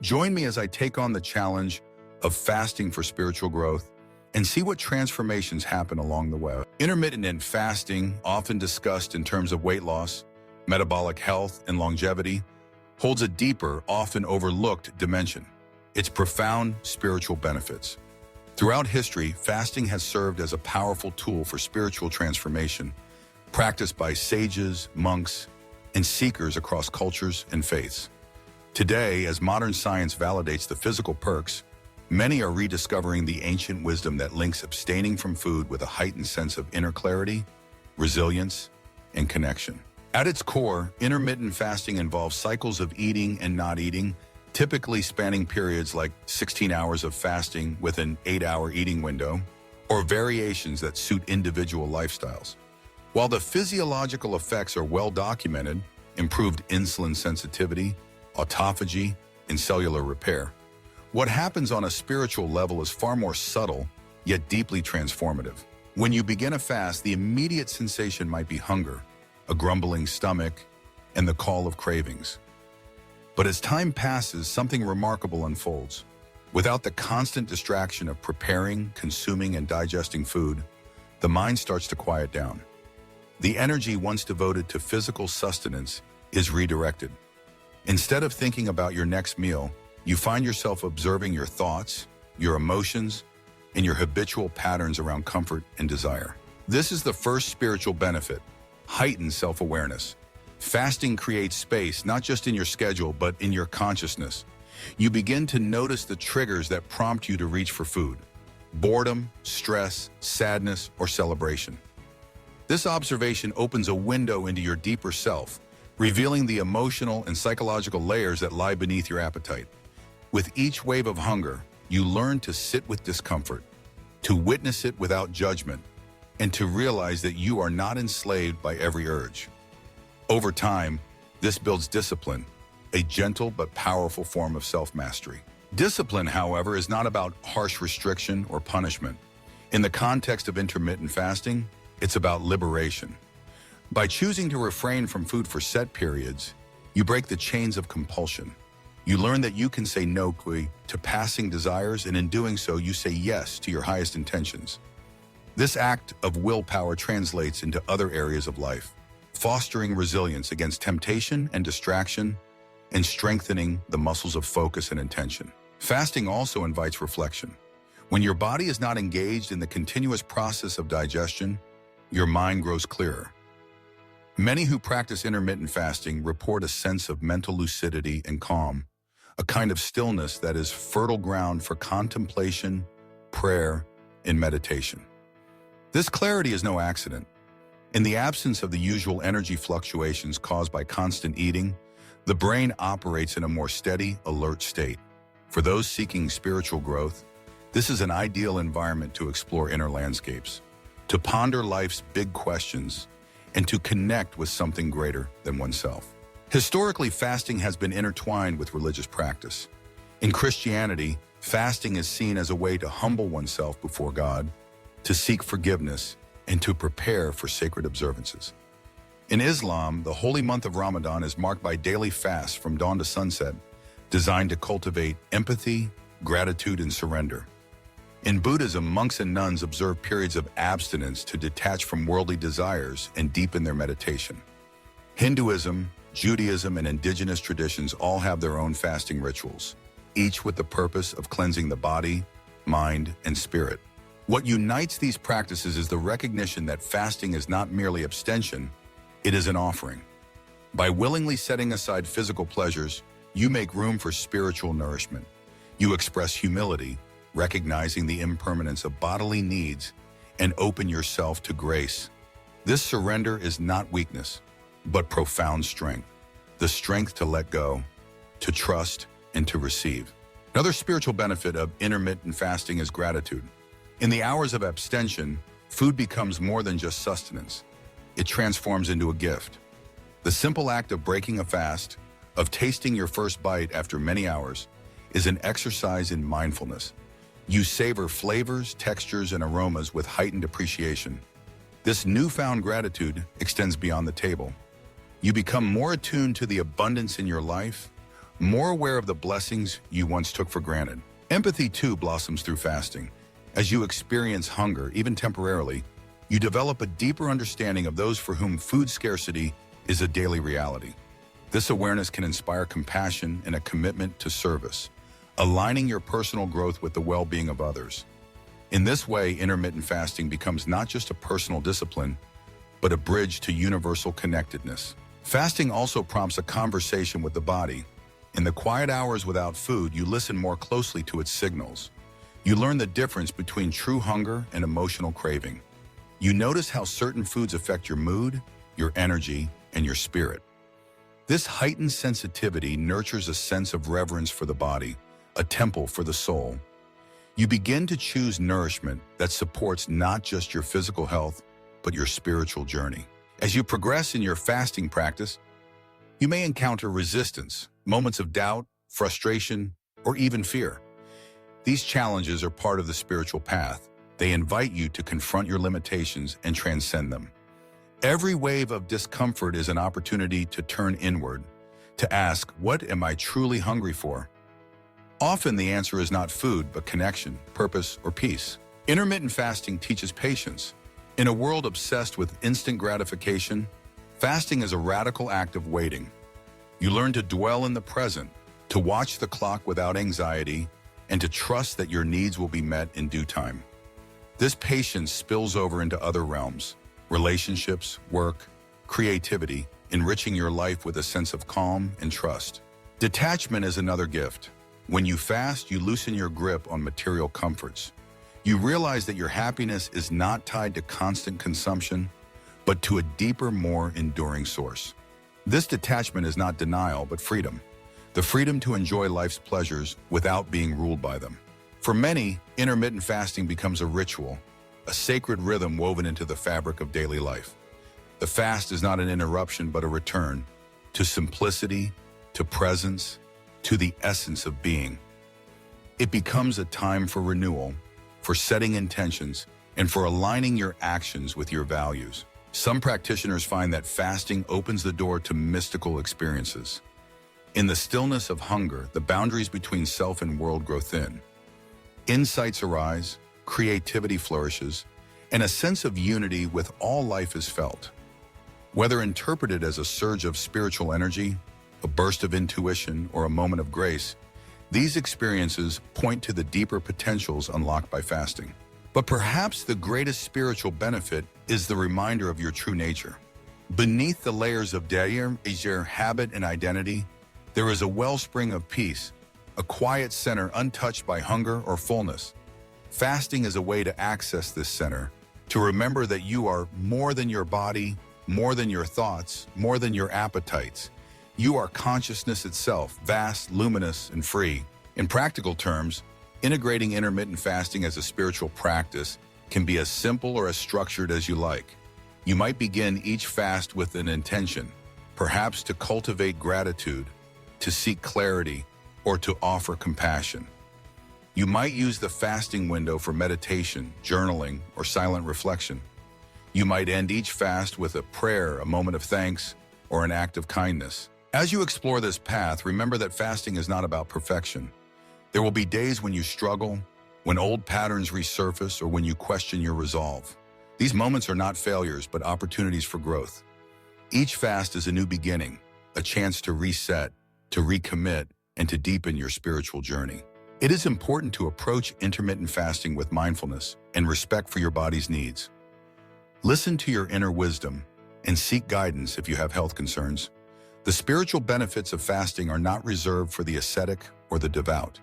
Join me as I take on the challenge of fasting for spiritual growth and see what transformations happen along the way. Intermittent fasting, often discussed in terms of weight loss, metabolic health, and longevity, holds a deeper, often overlooked dimension: its profound spiritual benefits. Throughout history, fasting has served as a powerful tool for spiritual transformation, practiced by sages, monks, and seekers across cultures and faiths. Today, as modern science validates the physical perks, many are rediscovering the ancient wisdom that links abstaining from food with a heightened sense of inner clarity, resilience, and connection. At its core, intermittent fasting involves cycles of eating and not eating, typically spanning periods like 16 hours of fasting with an 8-hour eating window, or variations that suit individual lifestyles. While the physiological effects are well documented, improved insulin sensitivity, autophagy, and cellular repair, what happens on a spiritual level is far more subtle, yet deeply transformative. When you begin a fast, the immediate sensation might be hunger, a grumbling stomach, and the call of cravings. But as time passes, something remarkable unfolds. Without the constant distraction of preparing, consuming, and digesting food, the mind starts to quiet down. The energy once devoted to physical sustenance is redirected. Instead of thinking about your next meal, you find yourself observing your thoughts, your emotions, and your habitual patterns around comfort and desire. This is the first spiritual benefit: heightened self-awareness. Fasting creates space, not just in your schedule, but in your consciousness. You begin to notice the triggers that prompt you to reach for food: boredom, stress, sadness, or celebration. This observation opens a window into your deeper self, revealing the emotional and psychological layers that lie beneath your appetite. With each wave of hunger, you learn to sit with discomfort, to witness it without judgment, and to realize that you are not enslaved by every urge. Over time, this builds discipline, a gentle but powerful form of self-mastery. Discipline, however, is not about harsh restriction or punishment. In the context of intermittent fasting, it's about liberation. By choosing to refrain from food for set periods, you break the chains of compulsion. You learn that you can say no to passing desires, and in doing so, you say yes to your highest intentions. This act of willpower translates into other areas of life, fostering resilience against temptation and distraction, and strengthening the muscles of focus and intention. Fasting also invites reflection. When your body is not engaged in the continuous process of digestion, your mind grows clearer. Many who practice intermittent fasting report a sense of mental lucidity and calm, a kind of stillness that is fertile ground for contemplation, prayer, and meditation. This clarity is no accident. In the absence of the usual energy fluctuations caused by constant eating, the brain operates in a more steady, alert state. For those seeking spiritual growth, this is an ideal environment to explore inner landscapes, to ponder life's big questions, and to connect with something greater than oneself. Historically, fasting has been intertwined with religious practice. In Christianity, fasting is seen as a way to humble oneself before God, to seek forgiveness, and to prepare for sacred observances. In Islam, the holy month of Ramadan is marked by daily fasts from dawn to sunset, designed to cultivate empathy, gratitude, and surrender. In Buddhism, monks and nuns observe periods of abstinence to detach from worldly desires and deepen their meditation. Hinduism, Judaism, and indigenous traditions all have their own fasting rituals, each with the purpose of cleansing the body, mind, and spirit. What unites these practices is the recognition that fasting is not merely abstention, it is an offering. By willingly setting aside physical pleasures, you make room for spiritual nourishment. You express humility, recognizing the impermanence of bodily needs, and open yourself to grace. This surrender is not weakness, but profound strength. The strength to let go, to trust, and to receive. Another spiritual benefit of intermittent fasting is gratitude. In the hours of abstention, food becomes more than just sustenance. It transforms into a gift. The simple act of breaking a fast, of tasting your first bite after many hours, is an exercise in mindfulness. You savor flavors, textures, and aromas with heightened appreciation. This newfound gratitude extends beyond the table. You become more attuned to the abundance in your life, more aware of the blessings you once took for granted. Empathy, too, blossoms through fasting. As you experience hunger, even temporarily, you develop a deeper understanding of those for whom food scarcity is a daily reality. This awareness can inspire compassion and a commitment to service, aligning your personal growth with the well-being of others. In this way, intermittent fasting becomes not just a personal discipline, but a bridge to universal connectedness. Fasting also prompts a conversation with the body. In the quiet hours without food, you listen more closely to its signals. You learn the difference between true hunger and emotional craving. You notice how certain foods affect your mood, your energy, and your spirit. This heightened sensitivity nurtures a sense of reverence for the body, a temple for the soul. You begin to choose nourishment that supports not just your physical health, but your spiritual journey. As you progress in your fasting practice, you may encounter resistance, moments of doubt, frustration, or even fear. These challenges are part of the spiritual path. They invite you to confront your limitations and transcend them. Every wave of discomfort is an opportunity to turn inward, to ask, what am I truly hungry for? Often the answer is not food, but connection, purpose, or peace. Intermittent fasting teaches patience. In a world obsessed with instant gratification, fasting is a radical act of waiting. You learn to dwell in the present, to watch the clock without anxiety, and to trust that your needs will be met in due time. This patience spills over into other realms, relationships, work, creativity, enriching your life with a sense of calm and trust. Detachment is another gift. When you fast, you loosen your grip on material comforts. You realize that your happiness is not tied to constant consumption, but to a deeper, more enduring source. This detachment is not denial, but freedom. The freedom to enjoy life's pleasures without being ruled by them. For many, intermittent fasting becomes a ritual, a sacred rhythm woven into the fabric of daily life. The fast is not an interruption, but a return to simplicity, to presence, to the essence of being. It becomes a time for renewal, for setting intentions, and for aligning your actions with your values. Some practitioners find that fasting opens the door to mystical experiences. In the stillness of hunger, the boundaries between self and world grow thin. Insights arise, creativity flourishes, and a sense of unity with all life is felt. Whether interpreted as a surge of spiritual energy, a burst of intuition, or a moment of grace, these experiences point to the deeper potentials unlocked by fasting. But perhaps the greatest spiritual benefit is the reminder of your true nature. Beneath the layers of desire, habit, and identity, there is a wellspring of peace, a quiet center untouched by hunger or fullness. Fasting is a way to access this center, to remember that you are more than your body, more than your thoughts, more than your appetites. You are consciousness itself, vast, luminous, and free. In practical terms, integrating intermittent fasting as a spiritual practice can be as simple or as structured as you like. You might begin each fast with an intention, perhaps to cultivate gratitude, to seek clarity, or to offer compassion. You might use the fasting window for meditation, journaling, or silent reflection. You might end each fast with a prayer, a moment of thanks, or an act of kindness. As you explore this path, remember that fasting is not about perfection. There will be days when you struggle, when old patterns resurface, or when you question your resolve. These moments are not failures, but opportunities for growth. Each fast is a new beginning, a chance to reset, to recommit, and to deepen your spiritual journey. It is important to approach intermittent fasting with mindfulness and respect for your body's needs. Listen to your inner wisdom and seek guidance if you have health concerns. The spiritual benefits of fasting are not reserved for the ascetic or the devout.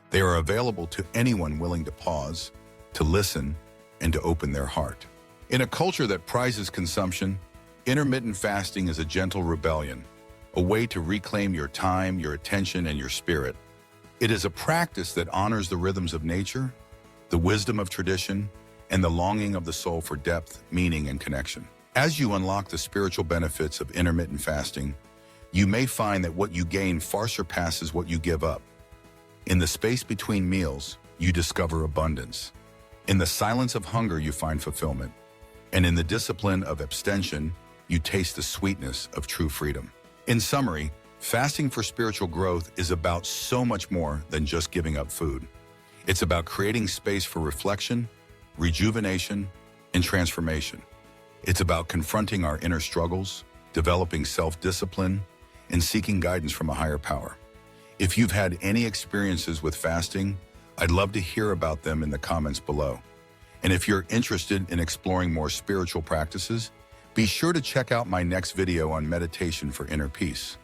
They are available to anyone willing to pause, to listen, and to open their heart. In a culture that prizes consumption, intermittent fasting is a gentle rebellion, a way to reclaim your time, your attention, and your spirit. It is a practice that honors the rhythms of nature, the wisdom of tradition, and the longing of the soul for depth, meaning, and connection. As you unlock the spiritual benefits of intermittent fasting, you may find that what you gain far surpasses what you give up. In the space between meals, you discover abundance. In the silence of hunger, you find fulfillment. And in the discipline of abstention, you taste the sweetness of true freedom. In summary, Fasting for spiritual growth is about so much more than just giving up food. It's about creating space for reflection, rejuvenation, and transformation. It's about confronting our inner struggles, developing self-discipline, and seeking guidance from a higher power. If you've had any experiences with fasting, I'd love to hear about them in the comments below. And if you're interested in exploring more spiritual practices, be sure to check out my next video on meditation for inner peace.